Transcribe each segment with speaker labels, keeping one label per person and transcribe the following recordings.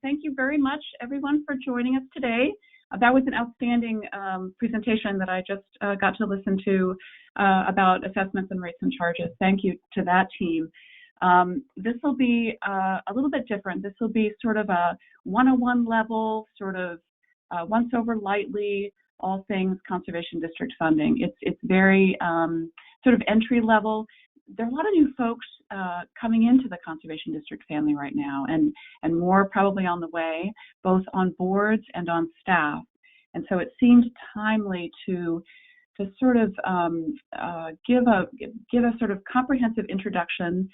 Speaker 1: Thank you very much, everyone, for joining us today. That was an outstanding presentation that I just got to listen to about assessments and rates and charges. Thank you to that team. This will be a little bit different. This will be sort of a 101 level, sort of once over lightly, all things conservation district funding. It's very sort of entry level. There are a lot of new folks coming into the conservation district family right now, and more probably on the way, both on boards and on staff. And so it seemed timely to sort of give a sort of comprehensive introduction,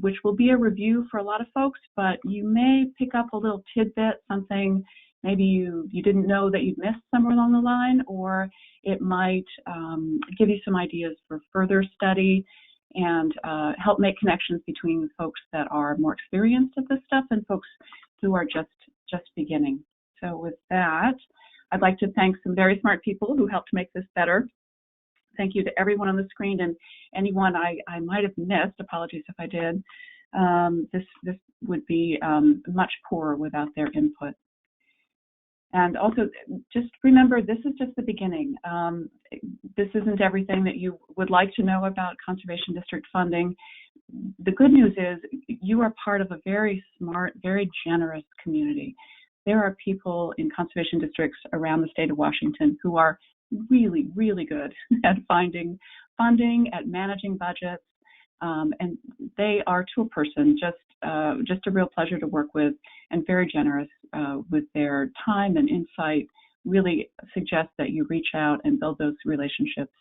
Speaker 1: which will be a review for a lot of folks, but you may pick up a little tidbit, something maybe you didn't know that you'd missed somewhere along the line, or it might give you some ideas for further study and help make connections between folks that are more experienced at this stuff and folks who are just beginning. So with that, I'd like to thank some very smart people who helped make this better. Thank you to everyone on the screen, and anyone I might have missed. Apologies if I did. This would be much poorer without their input. And also, just remember, this is just the beginning. This isn't everything that you would like to know about conservation district funding. The good news is you are part of a very smart, very generous community. There are people in conservation districts around the state of Washington who are really, really good at finding funding, at managing budgets, and they are, to a person, just a real pleasure to work with, and very generous with their time and insight. Really suggest that you reach out and build those relationships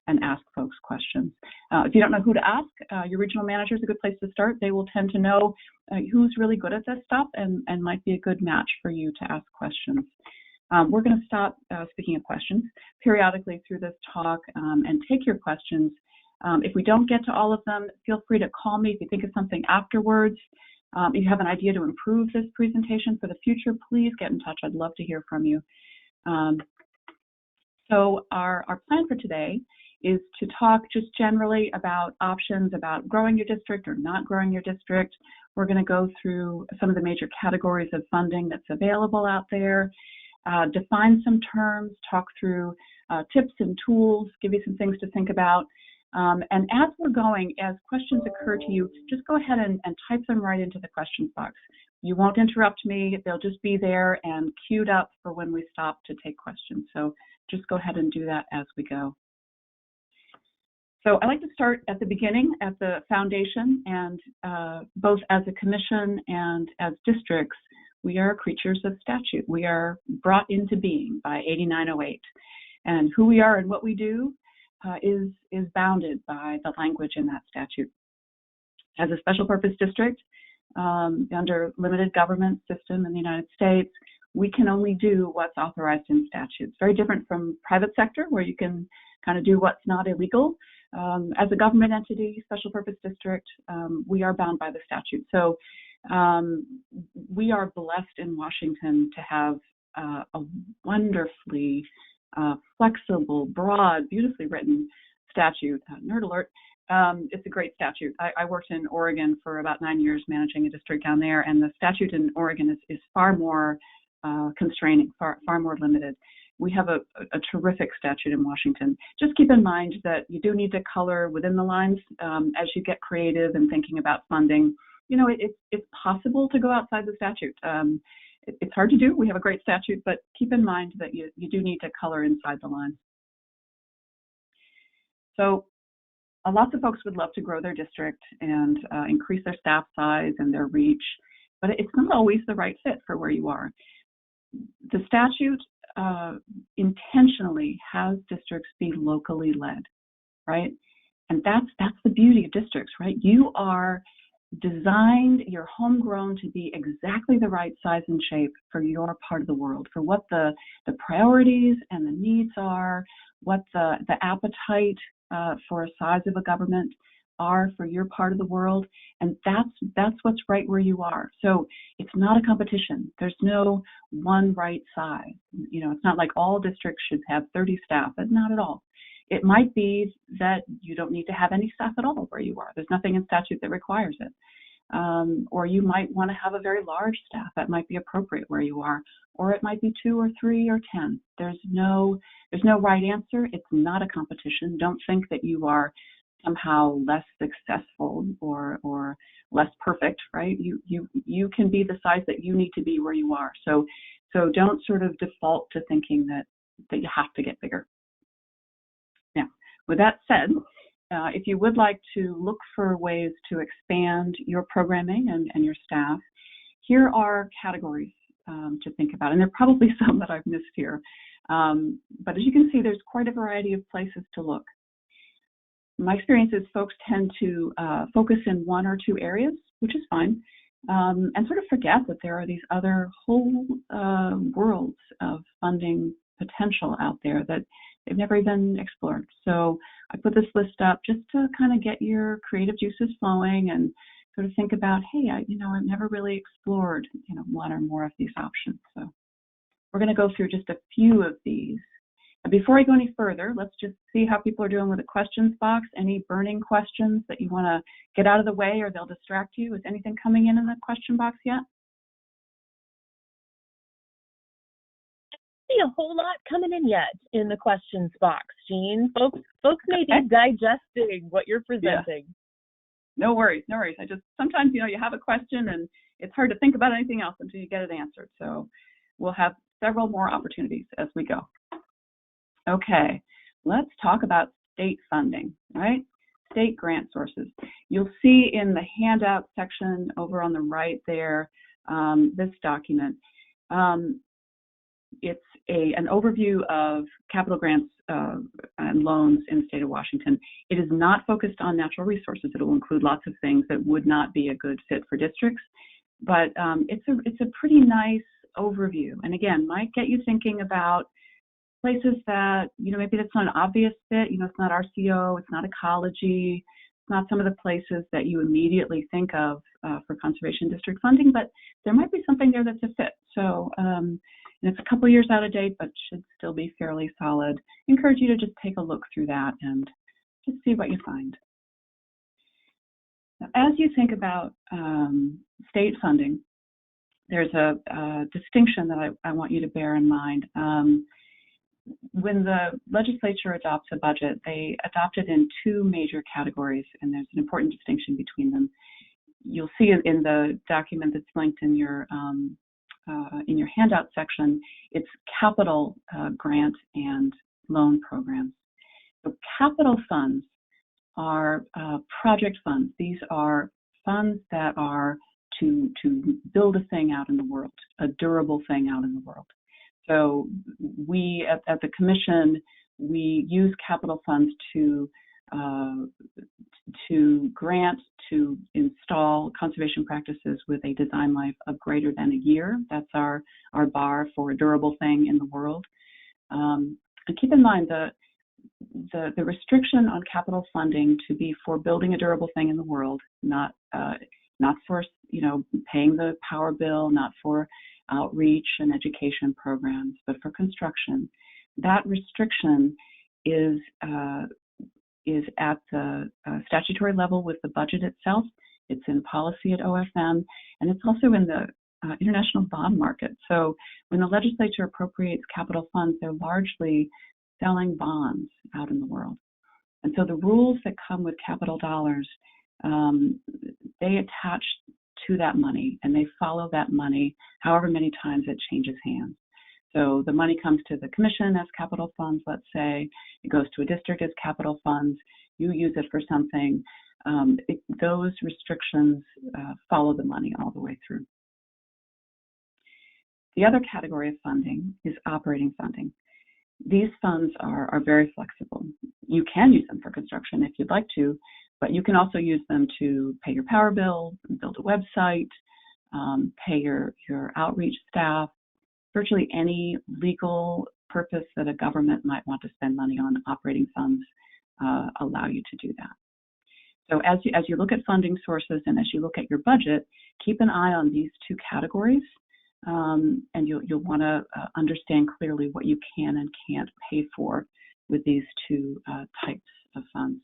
Speaker 1: and ask folks questions. If you don't know who to ask, your regional manager is a good place to start. They will tend to know who's really good at this stuff and might be a good match for you to ask questions. We're going to stop speaking of questions periodically through this talk and take your questions. If we don't get to all of them, feel free to call me if you think of something afterwards. If you have an idea to improve this presentation for the future, please get in touch. I'd love to hear from you. So our plan for today is to talk just generally about options about growing your district or not growing your district. We're going to go through some of the major categories of funding that's available out there, define some terms, talk through tips and tools, give you some things to think about. And as we're going, as questions occur to you, just go ahead and type them right into the questions box. You won't interrupt me. They'll just be there and queued up for when we stop to take questions. So just go ahead and do that as we go. So I like to start at the beginning, at the foundation, and both as a commission and as districts, we are creatures of statute. We are brought into being by 8908. And who we are and what we do is bounded by the language in that statute. As a special purpose district, under limited government system in the United States, we can only do what's authorized in statutes. Very different from private sector, where you can kind of do what's not illegal. As a government entity, special purpose district, we are bound by the statute. So we are blessed in Washington to have a wonderfully flexible, broad, beautifully written statute. Nerd alert. It's a great statute. I worked in Oregon for about 9 years managing a district down there, and the statute in Oregon is far more constraining, far more limited. We have a terrific statute in Washington. Just keep in mind that you do need to color within the lines as you get creative and thinking about funding. You know, it's possible to go outside the statute. It's hard to do. We have a great statute, but keep in mind that you do need to color inside the lines. So lots of folks would love to grow their district and increase their staff size and their reach, but it's not always the right fit for where you are. The statute intentionally has districts be locally led, right? And that's the beauty of districts, right? You are designed, you're homegrown to be exactly the right size and shape for your part of the world, for what the priorities and the needs are, what the appetite for a size of a government are for your part of the world, and that's what's right where you are. So it's not a competition. There's no one right size. You know, it's not like all districts should have 30 staff, but not at all. It might be that you don't need to have any staff at all where you are. There's nothing in statute that requires it. or you might want to have a very large staff. That might be appropriate where you are, or it might be 2 or 3 or 10. There's no right answer. It's not a competition. Don't think that you are somehow less successful or less perfect, right? You can be the size that you need to be where you are. So don't sort of default to thinking that you have to get bigger. Now, with that said, if you would like to look for ways to expand your programming and your staff, here are categories to think about. And there are probably some that I've missed here. But as you can see, there's quite a variety of places to look. My experience is folks tend to focus in 1 or 2 areas, which is fine, and sort of forget that there are these other whole worlds of funding potential out there that they've never even explored. So I put this list up just to kind of get your creative juices flowing and sort of think about, hey, I've never really explored, 1 or more of these options. So we're going to go through just a few of these. And before I go any further, let's just see how people are doing with the questions box. Any burning questions that you want to get out of the way or they'll distract you? Is anything coming in the question box yet?
Speaker 2: See a whole lot coming in yet in the questions box, Jean. Folks may be digesting what you're presenting.
Speaker 1: Yeah. No worries. I just sometimes you have a question and it's hard to think about anything else until you get it answered. So we'll have several more opportunities as we go. Okay, let's talk about state funding, right? State grant sources. You'll see in the handout section over on the right there, this document. It's an overview of capital grants and loans in the state of Washington. It is not focused on natural resources. It will include lots of things that would not be a good fit for districts, but it's a pretty nice overview. And again, might get you thinking about places that, maybe that's not an obvious fit, it's not RCO, it's not ecology, it's not some of the places that you immediately think of for conservation district funding, but there might be something there that's a fit. So and it's a couple years out of date, but should still be fairly solid. Encourage you to just take a look through that and just see what you find. Now, as you think about state funding, there's a distinction that I want you to bear in mind. When the legislature adopts a budget, they adopt it in 2 major categories, and there's an important distinction between them. You'll see in the document that's linked in your handout section, it's capital grant and loan programs. So capital funds are project funds. These are funds that are to build a thing out in the world, a durable thing out in the world. So we at the Commission, we use capital funds to grant to install conservation practices with a design life of greater than a year. That's our bar for a durable thing in the world. And keep in mind the restriction on capital funding to be for building a durable thing in the world, not for paying the power bill, not for outreach and education programs, but for construction. That restriction is at the statutory level with the budget itself. It's in policy at OFM, and it's also in the international bond market. So when the legislature appropriates capital funds, they're largely selling bonds out in the world. And so the rules that come with capital dollars, they attach to that money, and they follow that money however many times it changes hands. So the money comes to the Commission as capital funds, let's say. It goes to a district as capital funds. You use it for something. Those restrictions follow the money all the way through. The other category of funding is operating funding. These funds are very flexible. You can use them for construction if you'd like to, but you can also use them to pay your power bill, build a website, pay your outreach staff, virtually any legal purpose that a government might want to spend money on. Operating funds allow you to do that. So as you look at funding sources and as you look at your budget, keep an eye on these 2 categories, and you'll want to understand clearly what you can and can't pay for with these 2 types of funds.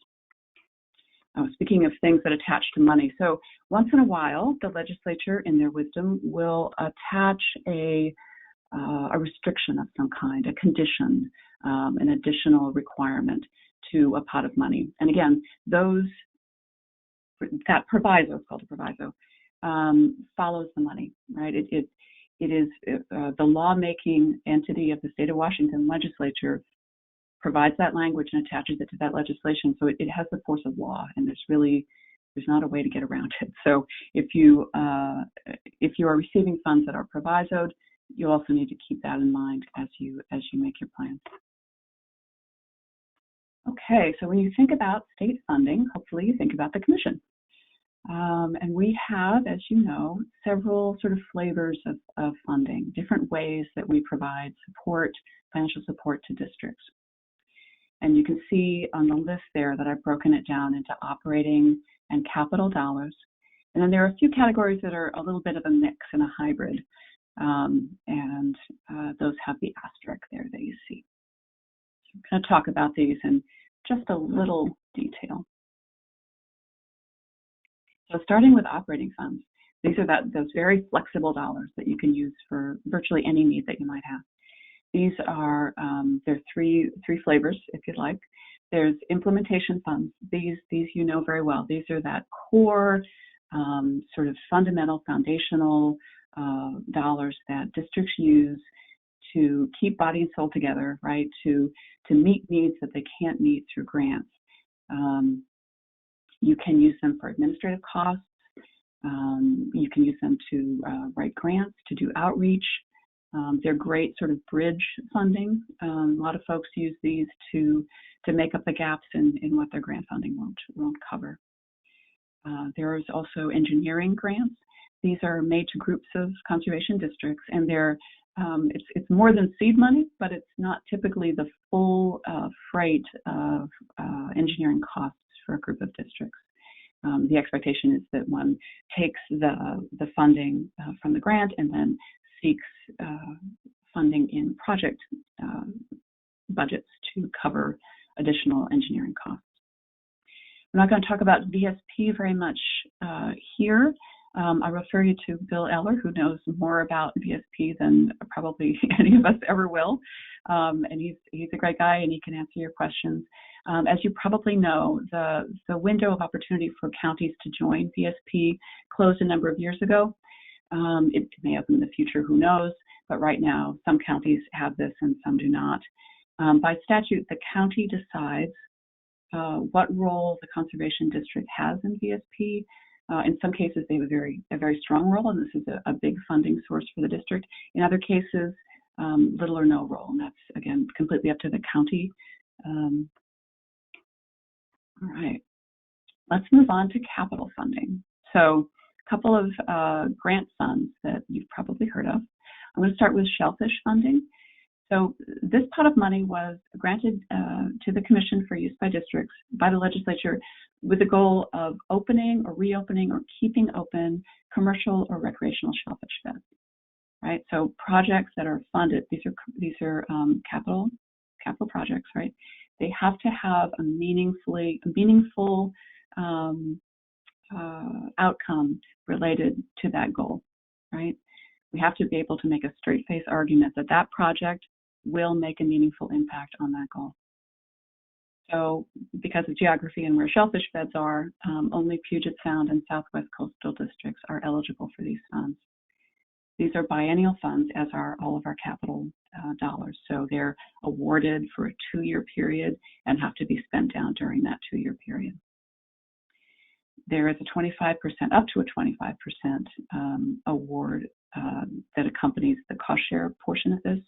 Speaker 1: speaking of things that attach to money, so once in a while, the legislature, in their wisdom, will attach a restriction of some kind, a condition, an additional requirement to a pot of money. And again, that proviso, it's called a proviso, follows the money, right? It is the lawmaking entity of the state of Washington legislature provides that language and attaches it to that legislation, so it has the force of law, and there's not a way to get around it. So if you are receiving funds that are provisoed, you also need to keep that in mind as you make your plans. Okay, so when you think about state funding, hopefully you think about the commission. And we have, as you know, several sort of flavors of funding, different ways that we provide support, financial support to districts. And you can see on the list there that I've broken it down into operating and capital dollars. And then there are a few categories that are a little bit of a mix and a hybrid. And those have the asterisk there that you see. So I'm going to talk about these in just a little detail. So starting with operating funds, these are those very flexible dollars that you can use for virtually any need that you might have. These are, there are three flavors, if you'd like. There's implementation funds. These you know very well. These are that core, sort of fundamental, foundational dollars that districts use to keep body and soul together, right? To meet needs that they can't meet through grants. You can use them for administrative costs. You can use them to write grants, to do outreach. They're great sort of bridge funding. A lot of folks use these to make up the gaps in what their grant funding won't cover. There's also engineering grants. These are made to groups of conservation districts, and they're it's more than seed money, but it's not typically the full freight of engineering costs for a group of districts. The expectation is that one takes the funding from the grant and then seeks funding in project budgets to cover additional engineering costs. I'm not going to talk about VSP very much here. I refer you to Bill Eller, who knows more about VSP than probably any of us ever will. And he's a great guy, and he can answer your questions. As you probably know, the window of opportunity for counties to join VSP closed a number of years ago. It may open in the future, who knows, but right now some counties have this and some do not. By statute, the county decides what role the conservation district has in VSP. In some cases, they have a very strong role, and this is a big funding source for the district. In other cases, little or no role, and that's, again, completely up to the county. All right, let's move on to capital funding. So a couple of grant funds that you've probably heard of. I'm going to start with shellfish funding. So this pot of money was granted to the Commission for use by districts by the legislature with the goal of opening or reopening or keeping open commercial or recreational shellfish beds. Right. So projects that are funded, these are capital projects, right? They have to have a meaningful outcome related to that goal, right? We have to be able to make a straight-face argument that that project will make a meaningful impact on that goal. So because of geography and where shellfish beds are, only Puget Sound and Southwest coastal districts are eligible for these funds. These are biennial funds, as are all of our capital dollars. So they're awarded for a 2-year period and have to be spent down during that 2-year period. There is a 25%, up to a 25% award that accompanies the cost share portion of this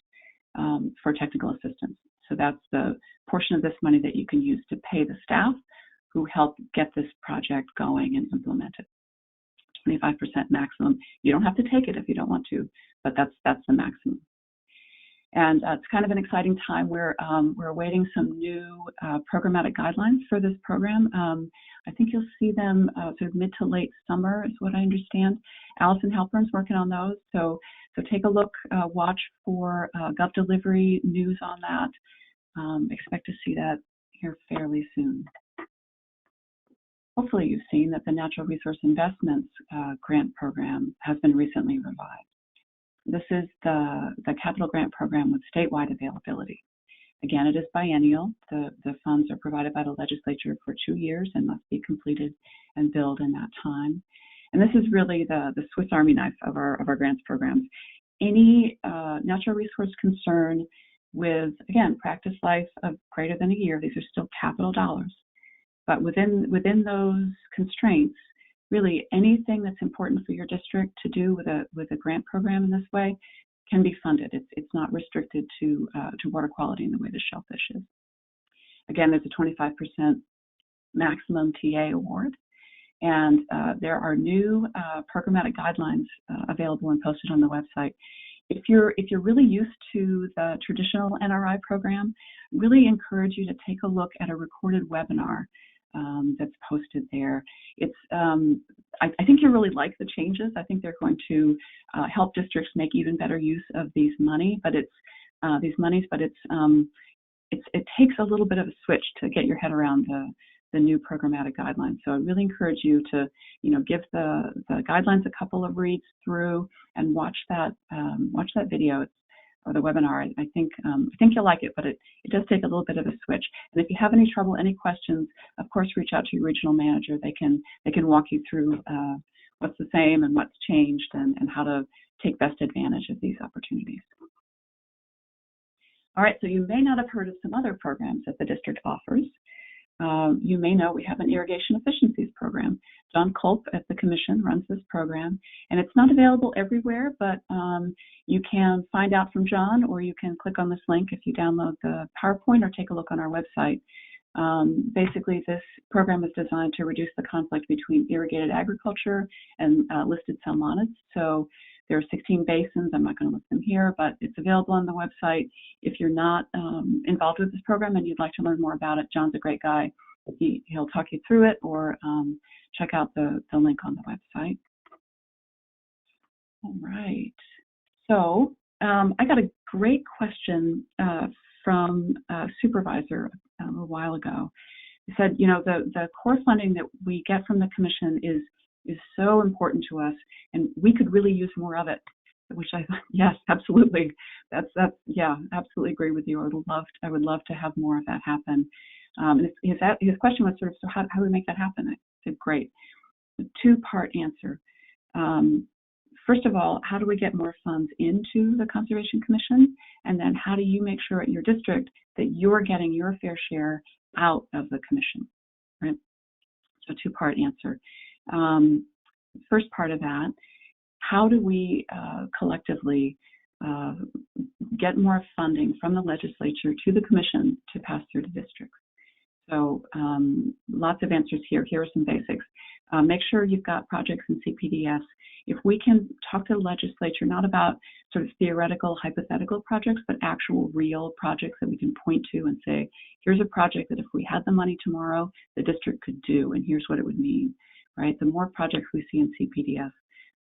Speaker 1: for technical assistance. So that's the portion of this money that you can use to pay the staff who help get this project going and implement it. 25% maximum. You don't have to take it if you don't want to, but that's the maximum. And it's kind of an exciting time. We're awaiting some new programmatic guidelines for this program. I think you'll see them sort of mid to late summer is what I understand. Allison Halpern's working on those. So take a look, watch for Gov Delivery news on that. Expect to see that here fairly soon. hopefully you've seen that the Natural Resource Investments Grant Program has been recently revived. This is the capital grant program with statewide availability. Again, it is biennial. The funds are provided by the legislature for 2 years and must be completed and billed in that time. And this is really the Swiss Army knife of our grants programs. Any natural resource concern with, again, practice life of greater than a year, these are still capital dollars. But within those constraints, really anything that's important for your district to do with a grant program in this way can be funded. It's not restricted to water quality in the way the shellfish is. Again, there's a 25% maximum TA award, and there are new programmatic guidelines available and posted on the website. If you're really used to the traditional NRI program, really encourage you to take a look at a recorded webinar that's posted there. It's I think you'll really like the changes. I think they're going to help districts make even better use of these monies. But it takes a little bit of a switch to get your head around the new programmatic guidelines. So I really encourage you to give the guidelines a couple of reads through and watch that video or the webinar. I think you'll like it, but it does take a little bit of a switch. And if you have any trouble, any questions, of course, reach out to your regional manager. They can walk you through what's the same and what's changed and how to take best advantage of these opportunities. All right, so you may not have heard of some other programs that the district offers. You may know we have an Irrigation Efficiencies program. John Culp at the Commission runs this program, and it's not available everywhere, but you can find out from John, or you can click on this link if you download the PowerPoint or take a look on our website. Basically, this program is designed to reduce the conflict between irrigated agriculture and listed salmonids. So there are 16 basins. I'm not going to list them here, but it's available on the website. If you're not involved with this program and you'd like to learn more about it, John's a great guy. He'll talk you through it, or check out the link on the website. All right. So I got a great question from a supervisor a little while ago. He said, the core funding that we get from the Commission is so important to us, and we could really use more of it. Which I thought, yes, absolutely. Yeah, absolutely agree with you. I would love to have more of that happen. And his question was sort of, so how do we make that happen? I said, great. A two-part answer. First of all, how do we get more funds into the Conservation Commission? And then how do you make sure at your district that you're getting your fair share out of the commission, right? So two-part answer. First part of that, how do we collectively get more funding from the legislature to the commission to pass through to districts? So lots of answers here. Here are some basics. Make sure you've got projects in CPDS. If we can talk to the legislature, not about sort of theoretical, hypothetical projects, but actual real projects that we can point to and say, here's a project that if we had the money tomorrow, the district could do, and here's what it would mean, right? The more projects we see in CPDS,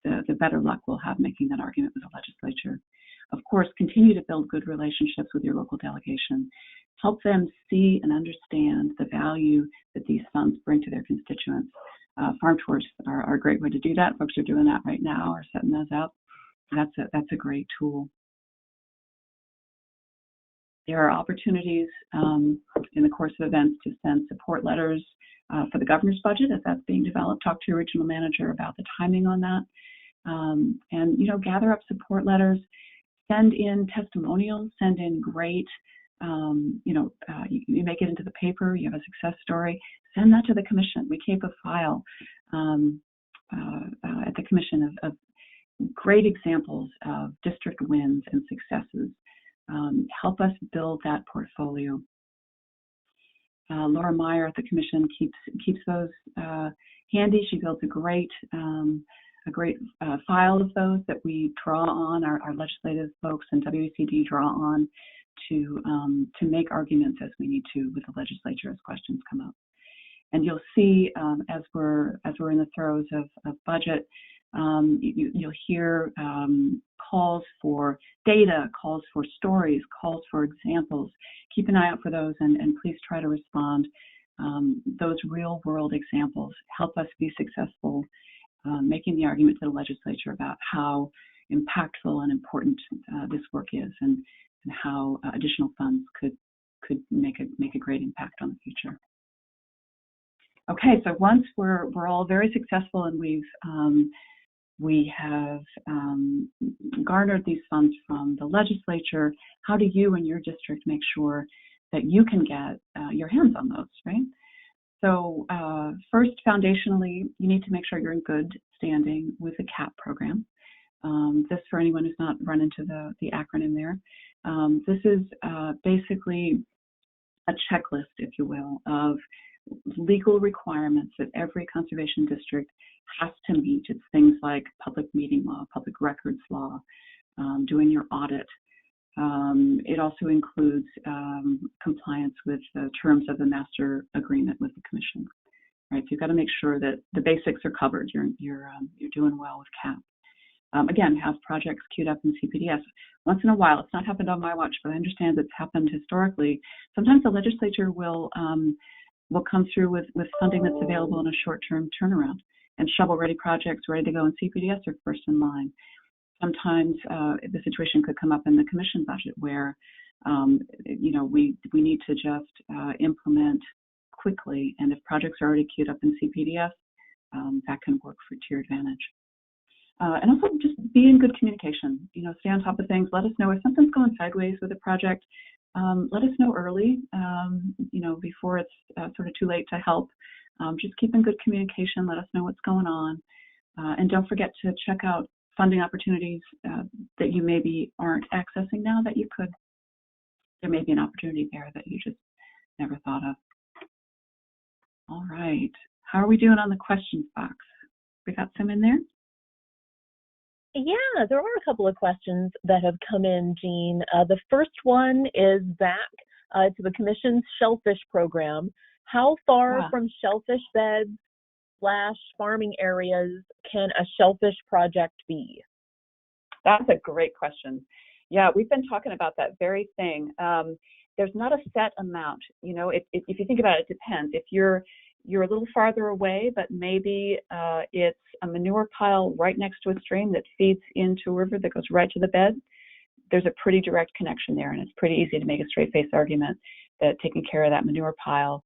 Speaker 1: the better luck we'll have making that argument with the legislature. Of course, continue to build good relationships with your local delegation. Help them see and understand the value that these funds bring to their constituents. Farm tours are a great way to do that. Folks are doing that right now, or setting those up. That's a great tool. There are opportunities in the course of events to send support letters for the governor's budget as that's being developed. Talk to your regional manager about the timing on that. And gather up support letters, send in testimonials, send in great, you make it into the paper, you have a success story, send that to the commission. We keep a file at the commission of great examples of district wins and successes. Help us build that portfolio. Laura Meyer at the commission keeps those handy. She builds a great file of those that we draw on, our legislative folks and WSCC draw on to make arguments as we need to with the legislature as questions come up. And you'll see as we're in the throes of budget, you'll hear calls for data, calls for stories, calls for examples. Keep an eye out for those, and please try to respond those real-world examples help us be successful, making the argument to the legislature about how impactful and important this work is, and how additional funds could make a great impact on the future. Okay, so once we're all very successful and we have garnered these funds from the legislature, how do you and your district make sure that you can get your hands on those, right? So first, foundationally, you need to make sure you're in good standing with the CAP program. This, for anyone who's not run into the acronym there, this is basically a checklist, if you will, of legal requirements that every conservation district has to meet. It's things like public meeting law, public records law, doing your audit. It also includes compliance with the terms of the master agreement with the commission. Right, so you've got to make sure that the basics are covered. You're doing well with CAP. Again, have projects queued up in CPDS. Once in a while, it's not happened on my watch, but I understand it's happened historically. Sometimes the legislature will come through with funding that's available in a short-term turnaround, and shovel-ready projects ready to go in CPDS are first in line. Sometimes the situation could come up in the commission budget where we need to just implement quickly, and if projects are already queued up in CPDS, that can work to your advantage. And also just be in good communication, stay on top of things. Let us know if something's going sideways with a project. Let us know early, before it's sort of too late to help. Just keep in good communication. Let us know what's going on. And don't forget to check out funding opportunities that you maybe aren't accessing now that you could. There may be an opportunity there that you just never thought of. All right. How are we doing on the questions box? We got some in there?
Speaker 2: Yeah, there are a couple of questions that have come in, Jean. The first one is back to the Commission's shellfish program. How far from shellfish beds / farming areas can a shellfish project be?
Speaker 1: That's a great question. Yeah, we've been talking about that very thing. There's not a set amount. If you think about it, it depends. If you're a little farther away, but maybe it's a manure pile right next to a stream that feeds into a river that goes right to the bed, there's a pretty direct connection there, and it's pretty easy to make a straight-face argument that taking care of that manure pile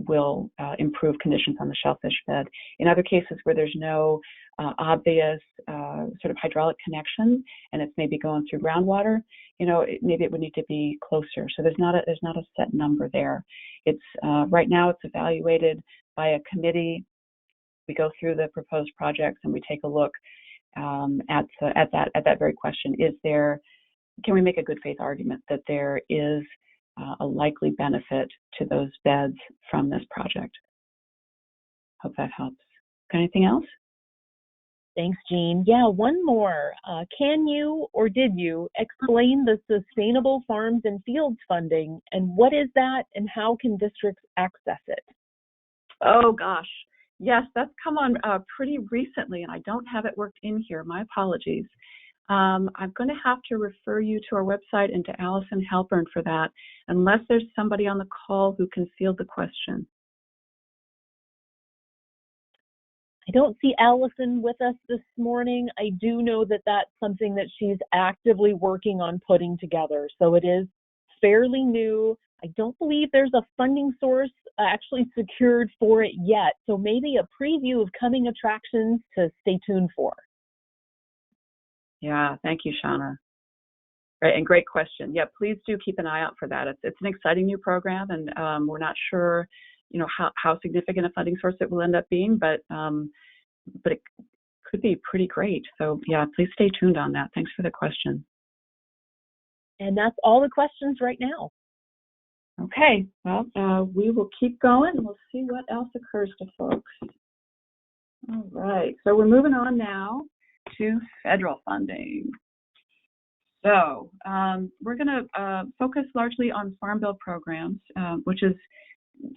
Speaker 1: will improve conditions on the shellfish bed. In other cases where there's no obvious sort of hydraulic connection, and it's maybe going through groundwater, maybe it would need to be closer. So there's not a set number there. It's right now it's evaluated by a committee. We go through the proposed projects and we take a look at that very question. Can we make a good faith argument that there is a likely benefit to those beds from this project? Hope that helps. Got anything else?
Speaker 2: Thanks, Jean. Yeah, one more. Can you or did you explain the Sustainable Farms and Fields funding, and what is that and how can districts access it? Oh, gosh. Yes, that's come on pretty recently, and I don't have it worked in here. My apologies. I'm going to have to refer you to our website and to Allison Halpern for that, unless there's somebody on the call who can field the question. I don't see Allison with us this morning. I do know that that's something that she's actively working on putting together. So it is fairly new. I don't believe there's a funding source actually secured for it yet. So maybe a preview of coming attractions to stay tuned for. Yeah, thank you, Shauna. Right, and great question. Yeah, please do keep an eye out for that. It's an exciting new program, and we're not sure how significant a funding source it will end up being, but it could be pretty great. So yeah, please stay tuned on that. Thanks for the question. And that's all the questions right now. Okay, well, we will keep going and we'll see what else occurs to folks. All right, so we're moving on now to federal funding. So we're going to focus largely on Farm Bill programs, which is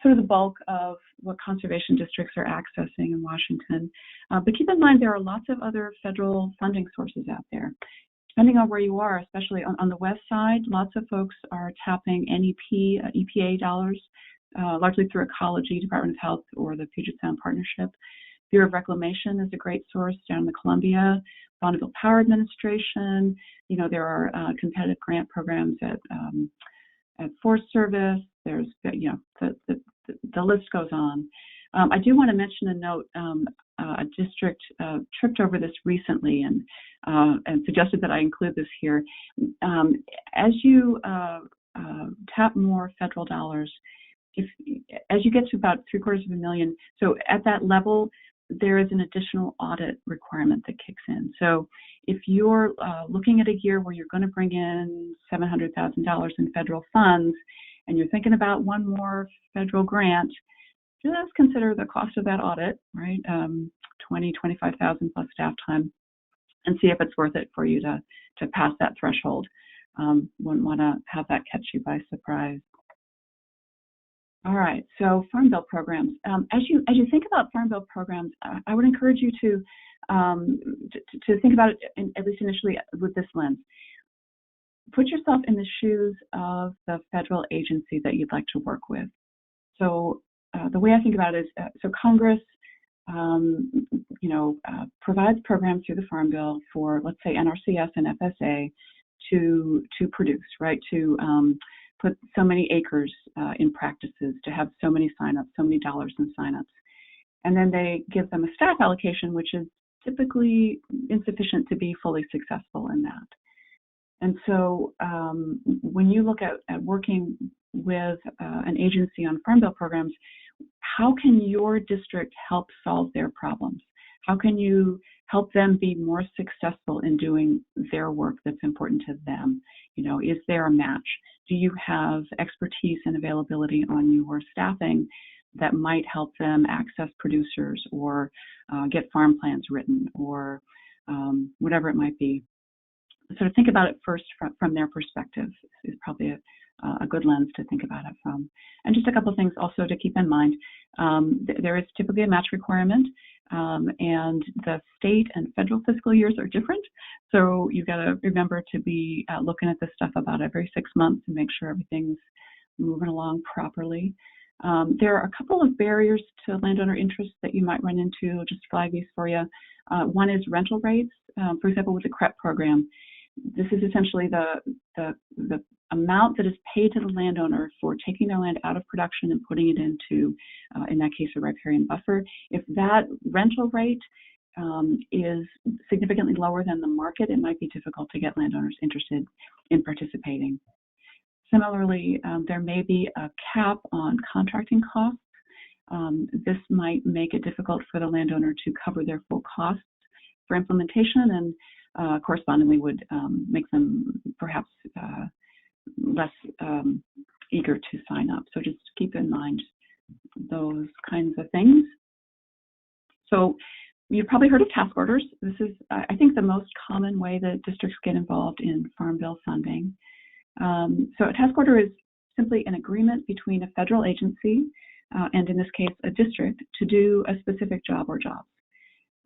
Speaker 2: sort of the bulk of what conservation districts are accessing in Washington. But keep in mind there are lots of other federal funding sources out there. Depending on where you are, especially on the west side, lots of folks are tapping NEP, EPA dollars
Speaker 1: largely through Ecology, Department of Health, or the Puget Sound Partnership. Bureau of Reclamation is a great source down in the Columbia. Bonneville Power Administration. There are competitive grant programs at Forest Service. There's, the list goes on. I do want to mention a note. A district tripped over this recently and suggested that I include this here. As you tap more federal dollars, as you get to about $750,000, so at that level, there is an additional audit requirement that kicks in. So if you're looking at a year where you're going to bring in $700,000 in federal funds, and you're thinking about one more federal grant, just consider the cost of that audit, right? $25,000 plus staff time, and see if it's worth it for you to pass that threshold. Wouldn't want to have that catch you by surprise. All right, so Farm Bill programs. As you think about Farm Bill programs, I would encourage you to think about it, at least initially, with this lens. Put yourself in the shoes of the federal agency that you'd like to work with. So the way I think about it is, so Congress, provides programs through the Farm Bill for, let's say, NRCS and FSA to produce, right? To put so many acres in practices, to have so many signups, so many dollars in signups. And then they give them a staff allocation, which is typically insufficient to be fully successful in that. And so when you look at working with an agency on Farm Bill programs, how can your district help solve their problems? How can you help them be more successful in doing their work that's important to them? Is there a match? Do you have expertise and availability on your staffing that might help them access producers or get farm plans written or whatever it might be? So to think about it first from their perspective is probably a good lens to think about it from. And just a couple of things also to keep in mind. There is typically a match requirement, and the state and federal fiscal years are different. So you've got to remember to be looking at this stuff about every 6 months and make sure everything's moving along properly. There are a couple of barriers to landowner interest that you might run into. I'll just flag these for you. One is rental rates. For example, with the CREP program, this is essentially the amount that is paid to the landowner for taking their land out of production and putting it into, in that case, a riparian buffer. If that rental rate is significantly lower than the market, it might be difficult to get landowners interested in participating. Similarly, there may be a cap on contracting costs. This might make it difficult for the landowner to cover their full costs for implementation, and correspondingly would make them perhaps less eager to sign up. So just keep in mind those kinds of things. So you've probably heard of task orders. This is, I think, the most common way that districts get involved in Farm Bill funding. So a task order is simply an agreement between a federal agency and, in this case, a district to do a specific job or jobs.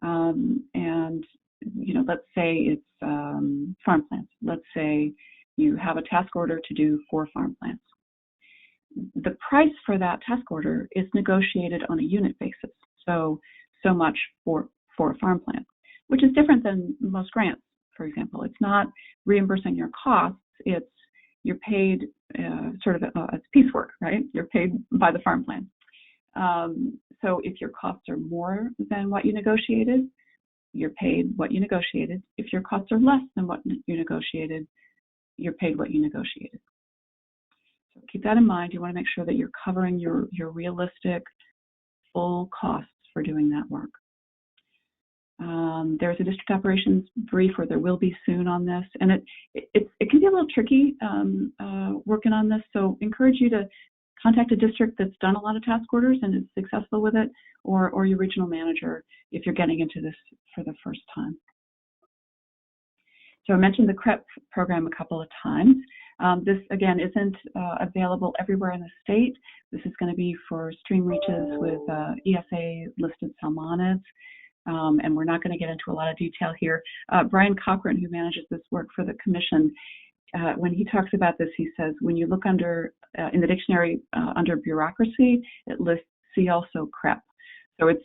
Speaker 1: And let's say it's farm plants. Let's say you have a task order to do 4 farm plants. The price for that task order is negotiated on a unit basis. So much for a farm plant, which is different than most grants, for example. It's not reimbursing your costs. You're paid it's piecework, right? You're paid by the farm plan. So if your costs are more than what you negotiated, you're paid what you negotiated. If your costs are less than what you negotiated, you're paid what you negotiated. So keep that in mind. You want to make sure that you're covering your realistic full costs for doing that work. There's a district operations brief, or there will be soon, on this, and it can be a little tricky working on this. So encourage you to contact a district that's done a lot of task orders and is successful with it, or your regional manager if you're getting into this for the first time. So I mentioned the CREP program a couple of times. This, again, isn't available everywhere in the state. This is going to be for stream reaches with ESA-listed salmonids, and we're not going to get into a lot of detail here. Brian Cochran, who manages this work for the commission, when he talks about this, he says, when you look under, in the dictionary, under bureaucracy, it lists see also CREP. So it's,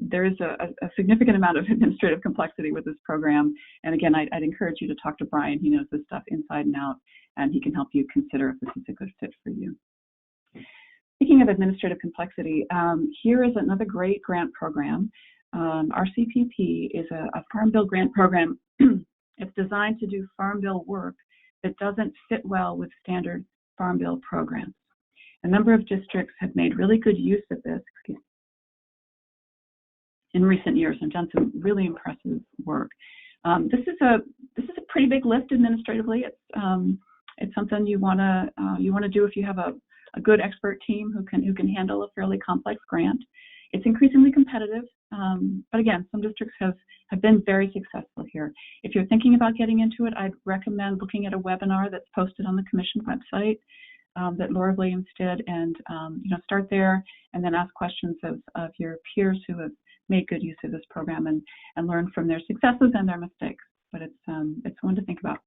Speaker 1: there is a significant amount of administrative complexity with this program. And again, I'd encourage you to talk to Brian. He knows this stuff inside and out, and he can help you consider if this is a good fit for you. Speaking of administrative complexity, here is another great grant program. Our CPP is a Farm Bill grant program. It's designed to do Farm Bill work that doesn't fit well with standard Farm Bill programs. A number of districts have made really good use of this in recent years and done some really impressive work. This is a pretty big lift administratively. It's something you want to do if you have a good expert team who can handle a fairly complex grant. It's increasingly competitive, but again, some districts have been very successful here. If you're thinking about getting into it, I'd recommend looking at a webinar that's posted on the Commission website that Laura Williams did, and start there, and then ask questions of your peers who have made good use of this program, and learn from their successes and their mistakes. But it's one to think about.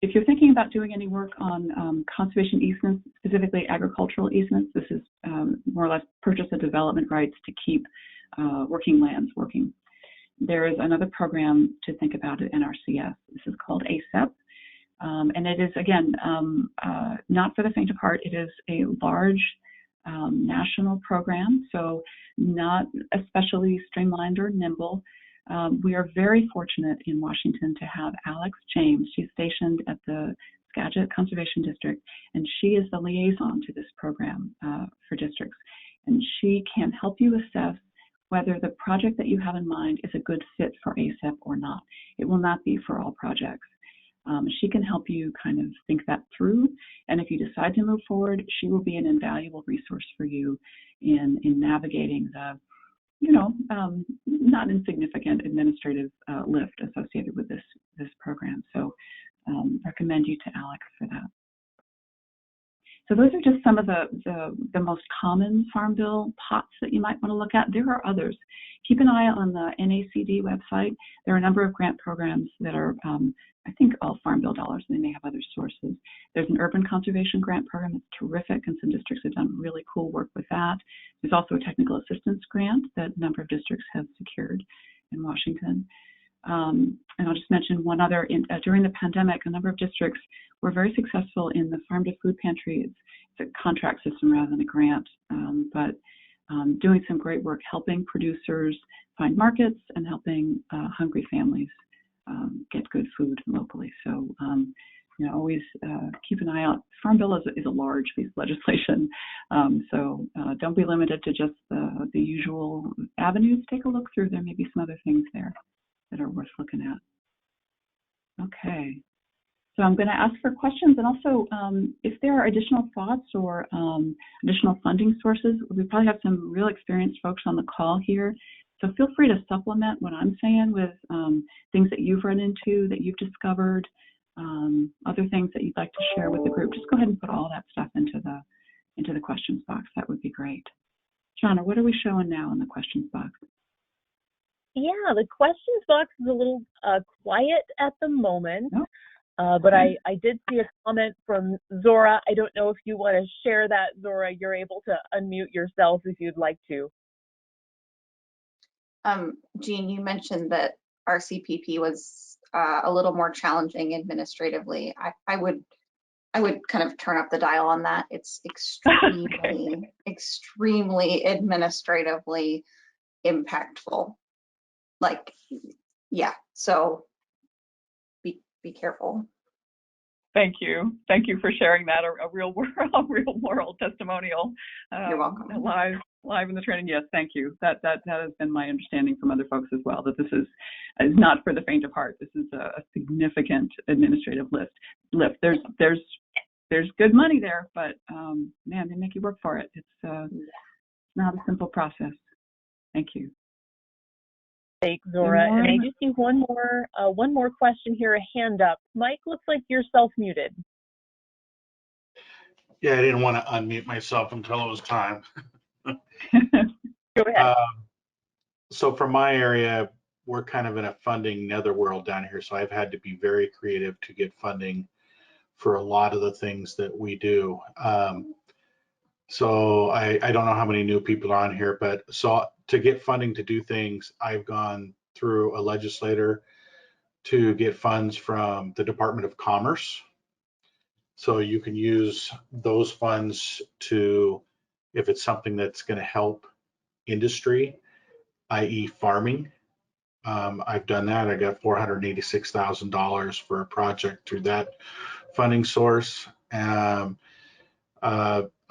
Speaker 1: If you're thinking about doing any work on conservation easements, specifically agricultural easements, this is more or less purchase and development rights to keep working lands working. There is another program to think about at NRCS. This is called ASEP. And it is, again, not for the faint of heart. It is a large national program, so not especially streamlined or nimble. We are very fortunate in Washington to have Alex James. She's stationed at the Skagit Conservation District, and she is the liaison to this program for districts. And she can help you assess whether the project that you have in mind is a good fit for ASEP or not. It will not be for all projects. She can help you kind of think that through, and if you decide to move forward, she will be an invaluable resource for you in navigating the, not insignificant administrative lift associated with this program. So recommend you to Alex for that. So those are just some of the most common Farm Bill pots that you might want to look at. There are others. Keep an eye on the NACD website. There are a number of grant programs that are, I think, all Farm Bill dollars, and they may have other sources. There's an urban conservation grant program that's terrific, and some districts have done really cool work with that. There's also a technical assistance grant that a number of districts have secured in Washington. And I'll just mention one other. During the pandemic, a number of districts were very successful in the Farm to Food Pantry. It's a contract system rather than a grant, but doing some great work helping producers find markets and helping hungry families get good food locally. So, always keep an eye out. Farm Bill is a large piece of legislation, so don't be limited to just the usual avenues. Take a look through. There may be some other things there that are worth looking at. Okay, so I'm going to ask for questions, and also if there are additional thoughts or additional funding sources, we probably have some real experienced folks on the call here, so feel free to supplement what I'm saying with things that you've run into, that you've discovered, other things that you'd like to share with the group. Just go ahead and put all that stuff into the questions box. That would be great. Shauna, what are we showing now in the questions box?
Speaker 3: Yeah, the questions box is a little quiet at the moment, but
Speaker 1: Okay.
Speaker 3: I did see a comment from Zora. I don't know if you want to share that, Zora. You're able to unmute yourself if you'd like to.
Speaker 4: Jean, you mentioned that our CPP was a little more challenging administratively. I would kind of turn up the dial on that. It's extremely, extremely administratively impactful. Like, yeah, so be careful.
Speaker 2: Thank you. Thank you for sharing that. A real world testimonial.
Speaker 4: You're welcome.
Speaker 2: Live in the training. Yes, thank you. That has been my understanding from other folks as well, that this is not for the faint of heart. This is a significant administrative lift. There's good money there, but man, they make you work for it. It's not a simple process. Thank you.
Speaker 3: Thanks, Zora. And I just see one more question here, a hand up. Mike, looks like you're self-muted.
Speaker 5: Yeah, I didn't want to unmute myself until it was time.
Speaker 3: Go ahead.
Speaker 5: So from my area, we're kind of in a funding netherworld down here, so I've had to be very creative to get funding for a lot of the things that we do. So I don't know how many new people are on here, but so to get funding to do things, I've gone through a legislator to get funds from the Department of Commerce. So you can use those funds to, if it's something that's going to help industry, i.e. farming. I've done that. I got $486,000 for a project through that funding source.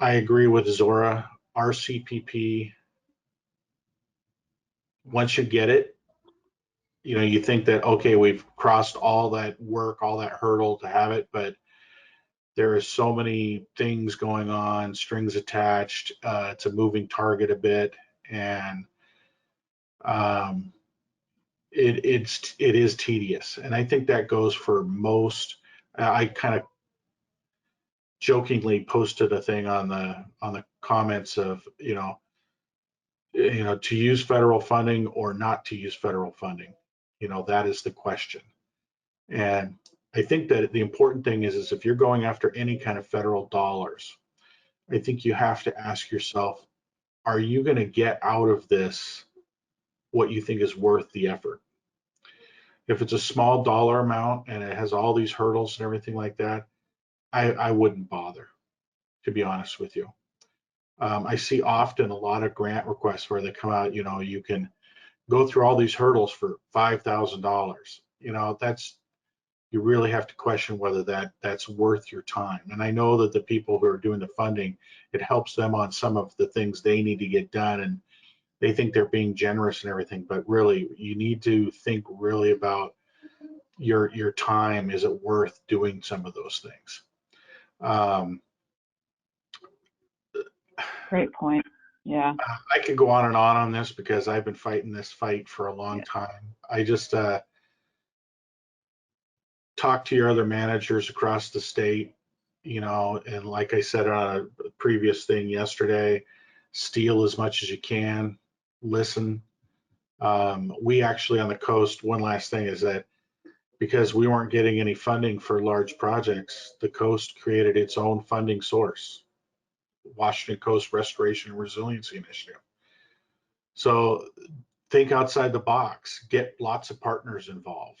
Speaker 5: I agree with Zora. RCPP, once you get it, you know, you think that, okay, we've crossed all that work, all that hurdle to have it, but there are so many things going on, strings attached. It's a moving target a bit, and it is tedious. And I think that goes for most. I kind of jokingly posted a thing on the comments of, to use federal funding or not to use federal funding. That is the question. And I think that the important thing is if you're going after any kind of federal dollars, I think you have to ask yourself, are you going to get out of this what you think is worth the effort? If it's a small dollar amount and it has all these hurdles and everything like that, I wouldn't bother, to be honest with you. I see often a lot of grant requests where they come out, you can go through all these hurdles for $5,000. You really have to question whether that's worth your time. And I know that the people who are doing the funding, it helps them on some of the things they need to get done, and they think they're being generous and everything, but really you need to think really about your time. Is it worth doing some of those things?
Speaker 2: Great point. Yeah.
Speaker 5: I could go on and on this because I've been fighting this fight for a long time. I just talk to your other managers across the state, and like I said on a previous thing yesterday, steal as much as you can, listen. We actually on the coast, one last thing is that because we weren't getting any funding for large projects, the coast created its own funding source, Washington Coast Restoration and Resiliency Initiative. So think outside the box, get lots of partners involved.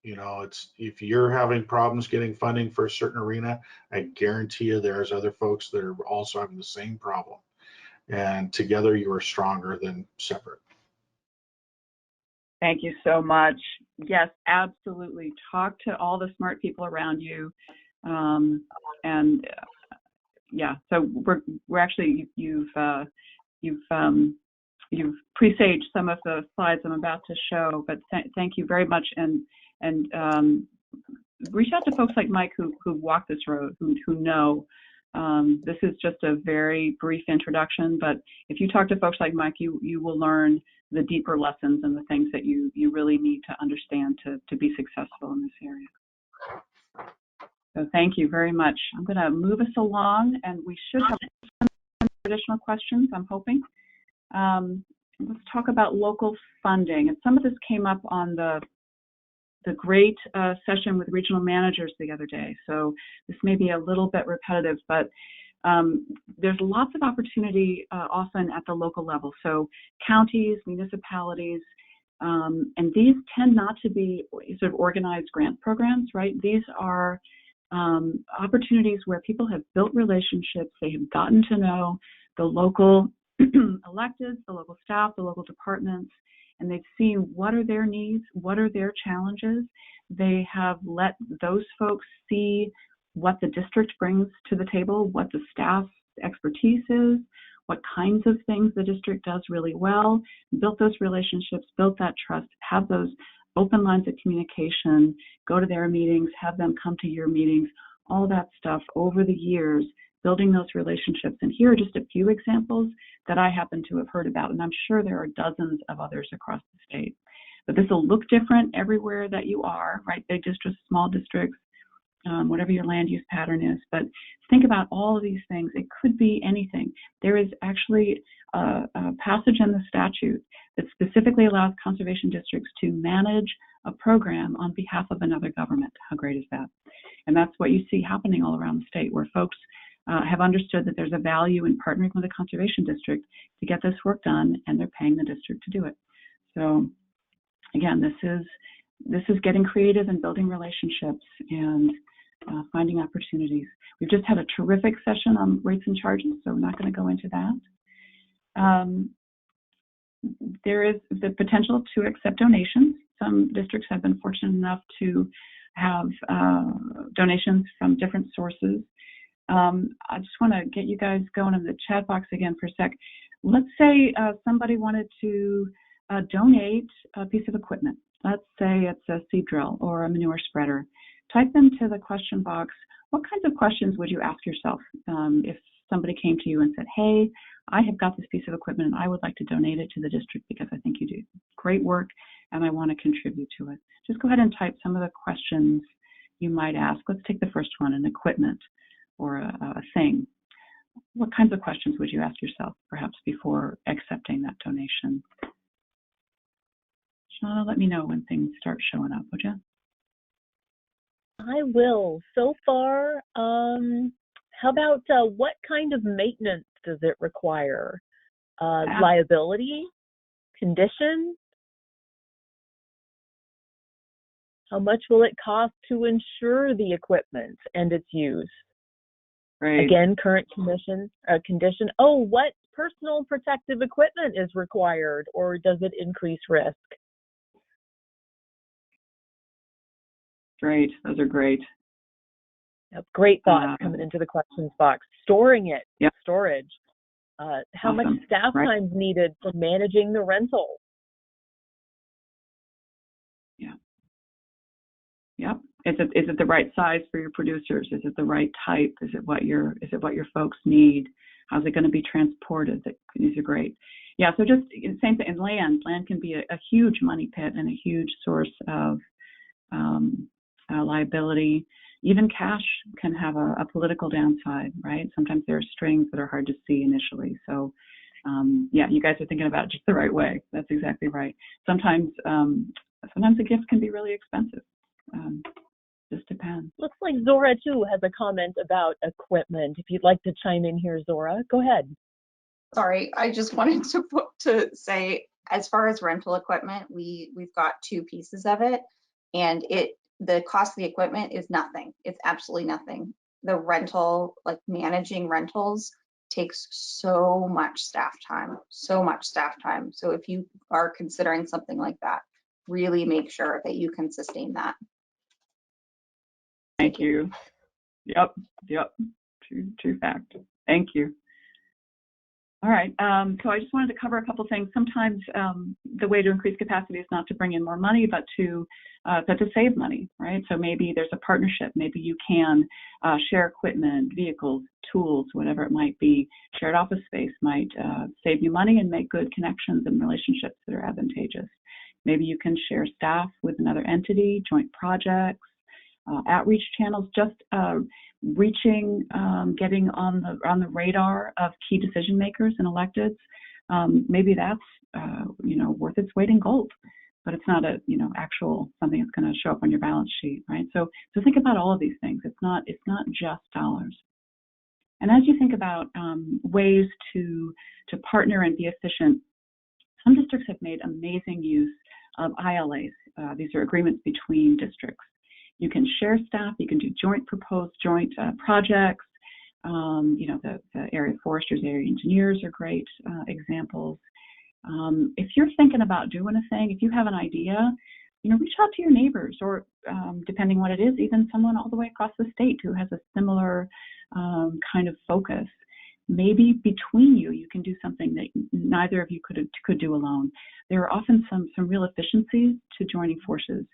Speaker 5: It's if you're having problems getting funding for a certain arena, I guarantee you there's other folks that are also having the same problem. And together you are stronger than separate.
Speaker 2: Thank you so much. Yes, absolutely. Talk to all the smart people around you. Yeah, so we're actually, you've presaged some of the slides I'm about to show, but thank you very much. And reach out to folks like Mike who walk this road, who know. This is just a very brief introduction, but if you talk to folks like Mike, you will learn the deeper lessons and the things that you really need to understand to be successful in this area. So thank you very much. I'm going to move us along, and we should have some additional questions, I'm hoping. Let's talk about local funding. And some of this came up on the great session with regional managers the other day. So this may be a little bit repetitive, but there's lots of opportunity often at the local level. So counties, municipalities, and these tend not to be sort of organized grant programs, right? These are opportunities where people have built relationships, they have gotten to know the local electeds, the local staff, the local departments, and they've seen what are their needs, what are their challenges. They have let those folks see what the district brings to the table, what the staff's expertise is, what kinds of things the district does really well, built those relationships, built that trust, have those open lines of communication, go to their meetings, have them come to your meetings, all that stuff over the years, building those relationships. And here are just a few examples that I happen to have heard about, and I'm sure there are dozens of others across the state. But this will look different everywhere that you are, right? Big districts, small districts,
Speaker 1: whatever your land use pattern is. But think about all of these things. It could be anything. There is actually a passage in the statute that specifically allows conservation districts to manage a program on behalf of another government. How great is that? And that's what you see happening all around the state, where folks have understood that there's a value in partnering with a conservation district to get this work done, and they're paying the district to do it. So again, this is getting creative and building relationships and finding opportunities. We've just had a terrific session on rates and charges, so we're not going to go into that. There is the potential to accept donations. Some districts have been fortunate enough to have donations from different sources. I just want to get you guys going in the chat box again for a sec. Let's say somebody wanted to donate a piece of equipment. Let's say it's a seed drill or a manure spreader. Type into the question box, what kinds of questions would you ask yourself if somebody came to you and said, hey, I have got this piece of equipment and I would like to donate it to the district because I think you do great work and I want to contribute to it. Just go ahead and type some of the questions you might ask. Let's take the first one, an equipment or a thing. What kinds of questions would you ask yourself perhaps before accepting that donation? Shauna, let me know when things start showing up, would you?
Speaker 3: I will. So far, how about what kind of maintenance does it require? Liability? Condition? How much will it cost to insure the equipment and its use?
Speaker 1: Right.
Speaker 3: Again, current condition. Oh, what personal protective equipment is required, or does it increase risk?
Speaker 1: Great. Those are great.
Speaker 3: Yep. Great thoughts coming into the questions box. Storing it.
Speaker 1: Yep.
Speaker 3: Storage. How much staff time is needed for managing the rental?
Speaker 1: Yeah. Yep. Is it the right size for your producers? Is it the right type? Is it what your folks need? How's it going to be transported? These are great. Yeah. So just same thing. And land can be a huge money pit and a huge source of liability. Even cash can have a political downside, right? Sometimes there are strings that are hard to see initially. So yeah, you guys are thinking about it just the right way. That's exactly right. Sometimes a gift can be really expensive. Just depends.
Speaker 3: Looks like Zora too has a comment about equipment. If you'd like to chime in here, Zora, go ahead.
Speaker 4: Sorry, I just wanted to say, as far as rental equipment, we've got two pieces of it, and the cost of the equipment is nothing. It's absolutely nothing. The rental, like managing rentals, takes so much staff time. So if you are considering something like that, really make sure that you can sustain that.
Speaker 1: Thank you. Yep. True fact. Thank you. All right. So I just wanted to cover a couple things. Sometimes the way to increase capacity is not to bring in more money, but to save money, right? So maybe there's a partnership. Maybe you can share equipment, vehicles, tools, whatever it might be. Shared office space might save you money and make good connections and relationships that are advantageous. Maybe you can share staff with another entity, joint projects, outreach channels, just reaching, getting on the radar of key decision makers and electeds. Maybe that's worth its weight in gold, but it's not a actual something that's going to show up on your balance sheet, right? So think about all of these things. It's not just dollars. And as you think about ways to partner and be efficient, some districts have made amazing use of ILAs. These are agreements between districts. You can share staff, you can do joint projects. The area foresters, area engineers are great examples. If you're thinking about doing a thing, if you have an idea, reach out to your neighbors or depending what it is, even someone all the way across the state who has a similar kind of focus. Maybe between you can do something that neither of you could do alone. There are often some real efficiencies to joining forces.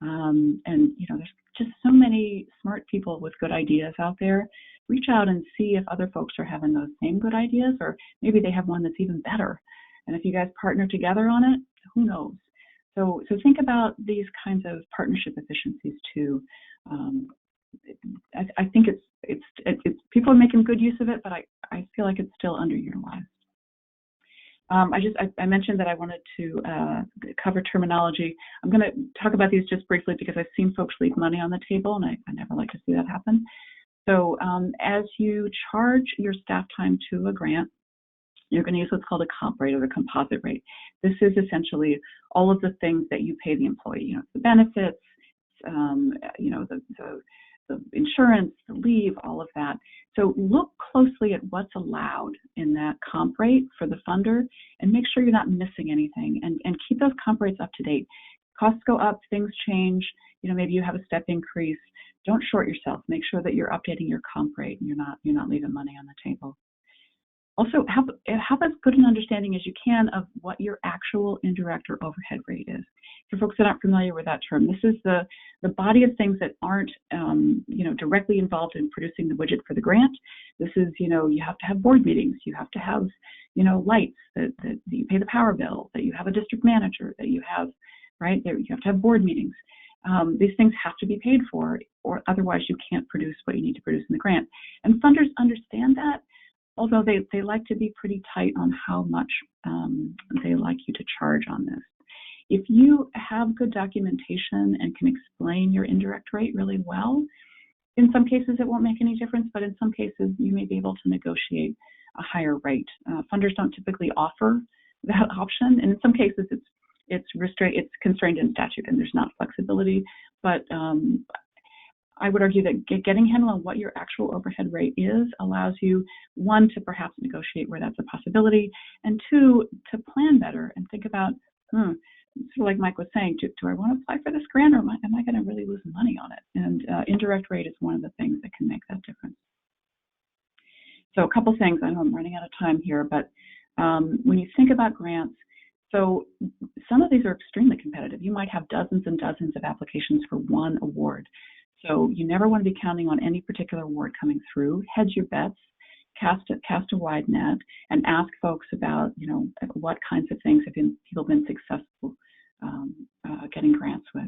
Speaker 1: There's just so many smart people with good ideas out there. Reach out and see if other folks are having those same good ideas, or maybe they have one that's even better. And if you guys partner together on it, who knows? So think about these kinds of partnership efficiencies too. people are making good use of it, but I feel like it's still underutilized. I mentioned that I wanted to cover terminology. I'm going to talk about these just briefly because I've seen folks leave money on the table, and I never like to see that happen. So as you charge your staff time to a grant, you're going to use what's called a comp rate or the composite rate. This is essentially all of the things that you pay the employee, the benefits, the insurance, the leave, all of that. So look closely at what's allowed in that comp rate for the funder and make sure you're not missing anything, and keep those comp rates up to date. Costs go up, things change, maybe you have a step increase. Don't short yourself. Make sure that you're updating your comp rate and you're not leaving money on the table. Also, have as good an understanding as you can of what your actual indirect or overhead rate is. For folks that aren't familiar with that term, this is the body of things that aren't directly involved in producing the widget for the grant. This is, you have to have board meetings, you have to have, lights, that you pay the power bill, that you have a district manager, that you have, right, you have to have board meetings. These things have to be paid for, or otherwise you can't produce what you need to produce in the grant. And funders understand that, although they like to be pretty tight on how much they like you to charge on this. If you have good documentation and can explain your indirect rate really well, in some cases it won't make any difference, but in some cases you may be able to negotiate a higher rate. Funders don't typically offer that option, and in some cases it's constrained in statute and there's not flexibility, but I would argue that getting a handle on what your actual overhead rate is allows you, one, to perhaps negotiate where that's a possibility, and two, to plan better and think about, sort of like Mike was saying, do I want to apply for this grant, or am I going to really lose money on it? And indirect rate is one of the things that can make that difference. So a couple things. I know I'm running out of time here, but when you think about grants, so some of these are extremely competitive. You might have dozens and dozens of applications for one award. So you never want to be counting on any particular award coming through. Hedge your bets, cast a wide net, and ask folks about, what kinds of things have people been successful getting grants with.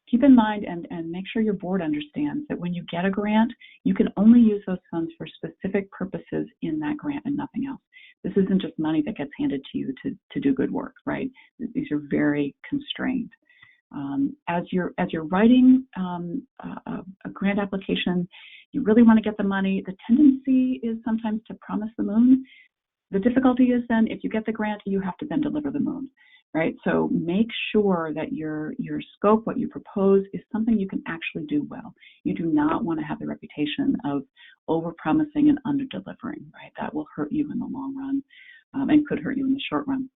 Speaker 1: Keep in mind and make sure your board understands that when you get a grant, you can only use those funds for specific purposes in that grant and nothing else. This isn't just money that gets handed to you to do good work, right? These are very constrained. As you're writing a grant application, you really want to get the money. The tendency is sometimes to promise the moon. The difficulty is then if you get the grant, you have to then deliver the moon, right? So make sure that your scope, what you propose, is something you can actually do well. You do not want to have the reputation of over-promising and under-delivering, right? That will hurt you in the long run and could hurt you in the short run.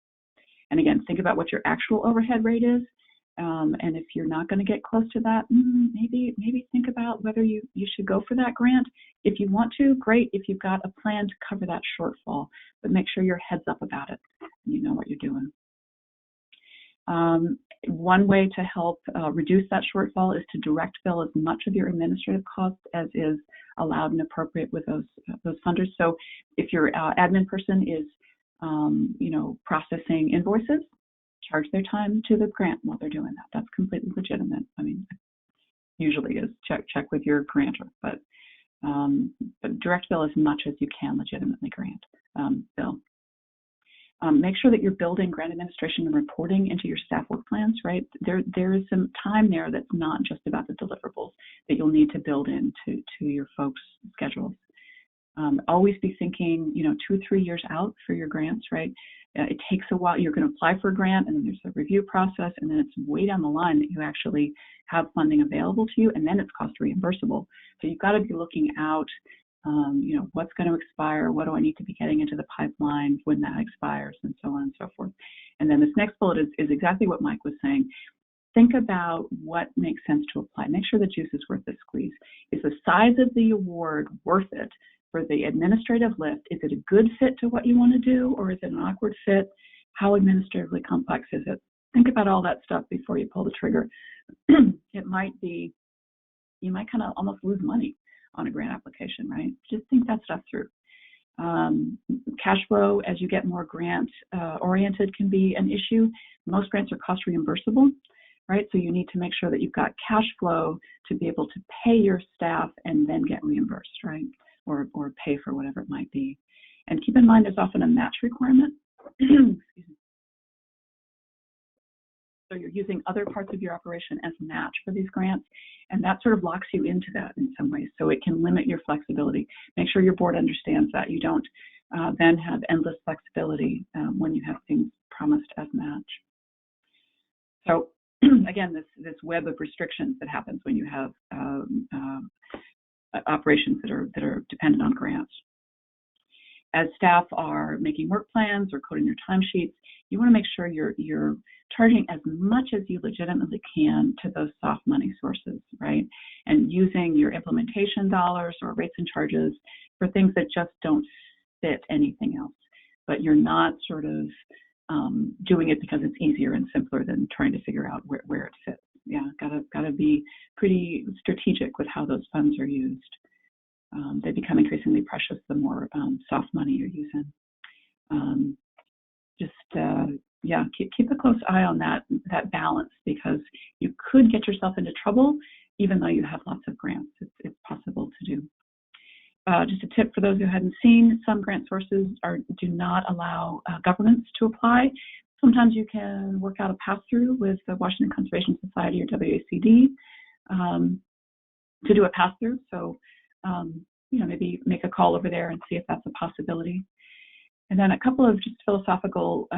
Speaker 1: And again, think about what your actual overhead rate is. And if you're not going to get close to that, maybe think about whether you should go for that grant. If you want to, great. If you've got a plan to cover that shortfall, but make sure you're heads up about it and you know what you're doing. One way to help reduce that shortfall is to direct bill as much of your administrative costs as is allowed and appropriate with those funders. So if your admin person is processing invoices, charge their time to the grant while they're doing that. That's completely legitimate. I mean, usually is check with your grantor, but direct bill as much as you can legitimately bill. Make sure that you're building grant administration and reporting into your staff work plans, right? There is some time there that's not just about the deliverables that you'll need to build into your folks' schedules. Always be thinking, 2 or 3 years out for your grants, right? It takes a while. You're going to apply for a grant, and then there's a review process, and then it's way down the line that you actually have funding available to you, and then it's cost reimbursable. So you've got to be looking out, what's going to expire, what do I need to be getting into the pipeline when that expires, and so on and so forth. And then this next bullet is exactly what Mike was saying. Think about what makes sense to apply. Make sure the juice is worth the squeeze. Is the size of the award worth it for the administrative lift? Is it a good fit to what you want to do, or is it an awkward fit? How administratively complex is it? Think about all that stuff before you pull the trigger. It might be, you might kind of almost lose money on a grant application, right? Just think that stuff through. Cash flow, as you get more grant oriented, can be an issue. Most grants are cost reimbursable, right? So you need to make sure that you've got cash flow to be able to pay your staff and then get reimbursed, right? or pay for whatever it might be. And keep in mind, there's often a match requirement. Excuse me. So you're using other parts of your operation as a match for these grants, and that sort of locks you into that in some ways. So it can limit your flexibility. Make sure your board understands that. You don't then have endless flexibility when you have things promised as match. So again, this web of restrictions that happens when you have operations that are dependent on grants. As staff are making work plans or coding your timesheets, you want to make sure you're charging as much as you legitimately can to those soft money sources, right? And using your implementation dollars or rates and charges for things that just don't fit anything else. But you're not sort of doing it because it's easier and simpler than trying to figure out where it fits. Yeah, gotta be pretty strategic with how those funds are used. They become increasingly precious the more soft money you're using. Yeah, keep a close eye on that balance, because you could get yourself into trouble even though you have lots of grants. It's possible to do. Just a tip for those who hadn't seen, some grant sources do not allow governments to apply. Sometimes you can work out a pass-through with the Washington Conservation Society or WSCC to do a pass-through. So, maybe make a call over there and see if that's a possibility. And then a couple of just philosophical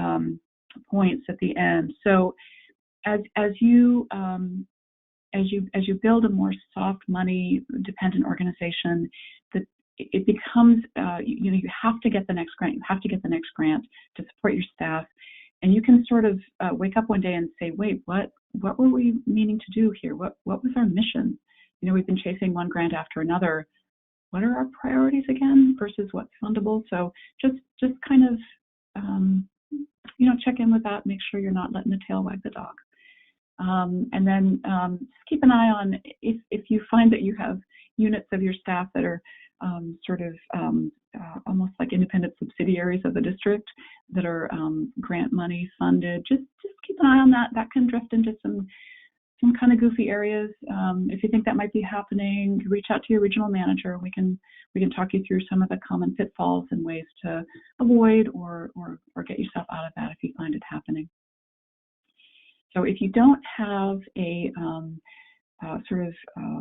Speaker 1: points at the end. So, as you build a more soft money dependent organization, it becomes you have to get the next grant. You have to get the next grant to support your staff, and you can sort of wake up one day and say, wait, what were we meaning to do here? What was our mission? We've been chasing one grant after another. What are our priorities again versus what's fundable? So just kind of check in with that. Make sure you're not letting the tail wag the dog. And then keep an eye on if you find that you have units of your staff that are almost like independent subsidiaries of the district that are grant money funded. Just keep an eye on that. That can drift into some kind of goofy areas. If you think that might be happening, reach out to your regional manager. We can talk you through some of the common pitfalls and ways to avoid or get yourself out of that if you find it happening. So if you don't have a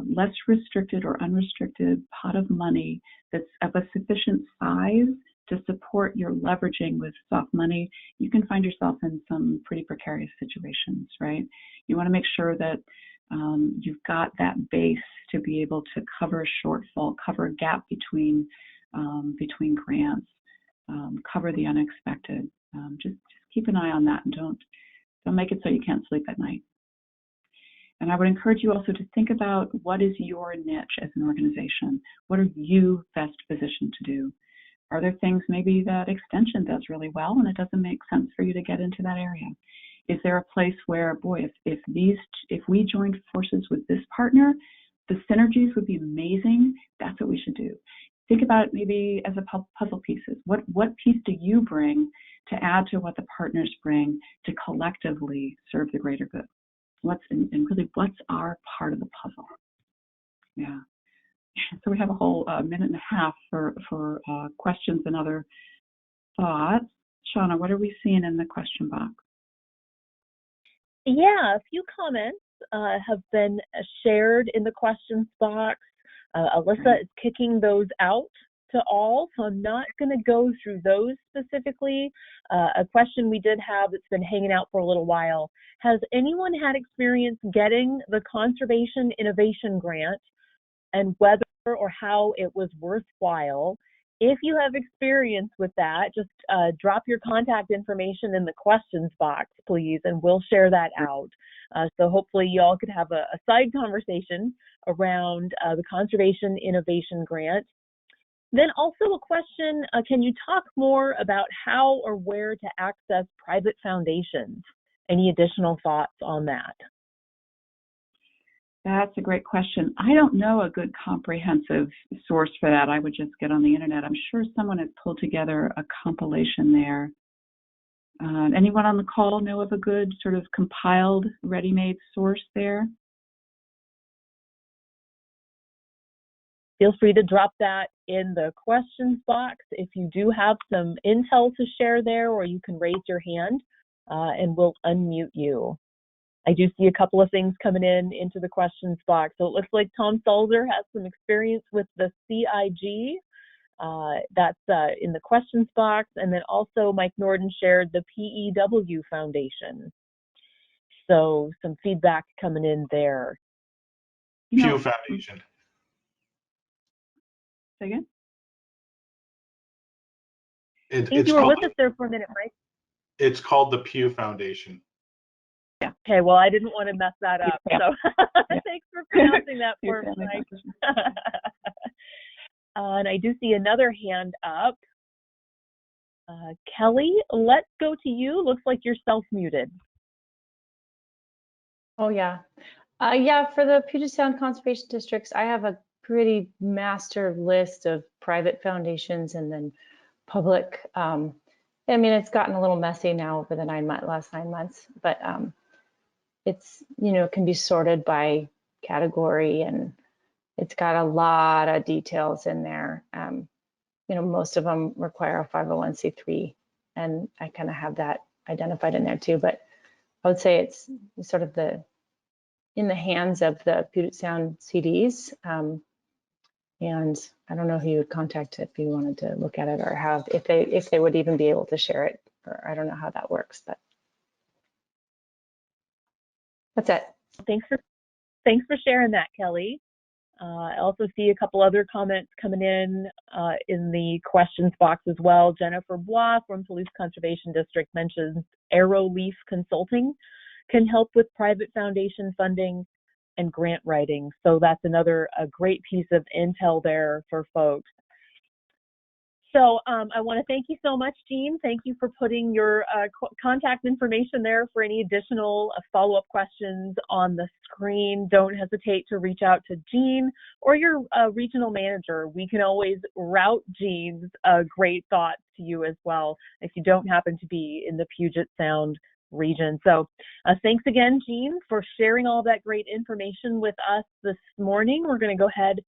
Speaker 1: less restricted or unrestricted pot of money that's of a sufficient size to support your leveraging with soft money, you can find yourself in some pretty precarious situations, right? You want to make sure that you've got that base to be able to cover a shortfall, cover a gap between grants, cover the unexpected. Just keep an eye on that, and don't make it so you can't sleep at night. And I would encourage you also to think about what is your niche as an organization. What are you best positioned to do? Are there things maybe that Extension does really well and it doesn't make sense for you to get into that area? Is there a place where, boy, if we joined forces with this partner, the synergies would be amazing? That's what we should do. Think about it maybe as a puzzle pieces. What piece do you bring to add to what the partners bring to collectively serve the greater good? What's our part of the puzzle? Yeah. So we have a whole minute and a half for questions and other thoughts. Shauna, what are we seeing in the question box?
Speaker 3: Yeah, a few comments have been shared in the questions box. Alyssa is kicking those out to all, so I'm not going to go through those specifically. A question we did have that's been hanging out for a little while: has anyone had experience getting the Conservation Innovation Grant, and whether or how it was worthwhile? If you have experience with that, just drop your contact information in the questions box, please, and we'll share that out. So hopefully you all could have a side conversation around the Conservation Innovation Grant. Then also a question, can you talk more about how or where to access private foundations? Any additional thoughts on that?
Speaker 1: That's a great question. I don't know a good comprehensive source for that. I would just get on the internet. I'm sure someone has pulled together a compilation there. Anyone on the call know of a good sort of compiled, ready-made source there?
Speaker 3: feel free to drop that in the questions box if you do have some intel to share there, or you can raise your hand and we'll unmute you. I do see a couple of things coming into the questions box. So it looks like Tom Salzer has some experience with the CIG. That's in the questions box. And then also Mike Norden shared the PEW Foundation. So some feedback coming in there.
Speaker 5: Pew Foundation.
Speaker 1: Say again?
Speaker 3: I think you were with us there for a minute, Mike.
Speaker 5: It's called the Pew Foundation.
Speaker 3: Yeah. Okay, well, I didn't want to mess that up. Yeah. So thanks for pronouncing that for me, Mike. And I do see another hand up. Kelly, let's go to you. Looks like you're self-muted.
Speaker 6: Oh, yeah. Yeah, for the Puget Sound Conservation Districts, I have a pretty master list of private foundations and then public. I mean, it's gotten a little messy now over the last 9 months, but it's, you know, can be sorted by category, and it's got a lot of details in there. You know, most of them require a 501c3, and I kind of have that identified in there too, but I would say it's sort of in the hands of the Puget Sound CDs. And I don't know who you would contact if you wanted to look at it, or if they would even be able to share it, or I don't know how that works, but that's it.
Speaker 3: Thanks for sharing that, Kelly. I also see a couple other comments coming in the questions box as well. Jennifer Bois from Toulouse Conservation District mentions Arrowleaf Consulting can help with private foundation funding and grant writing. So that's a great piece of intel there for folks. So I want to thank you so much, Jean. Thank you for putting your contact information there for any additional follow-up questions on the screen. Don't hesitate to reach out to Jean or your regional manager. We can always route Jean's great thoughts to you as well if you don't happen to be in the Puget Sound region. So thanks again, Jean, for sharing all that great information with us this morning. We're going to go ahead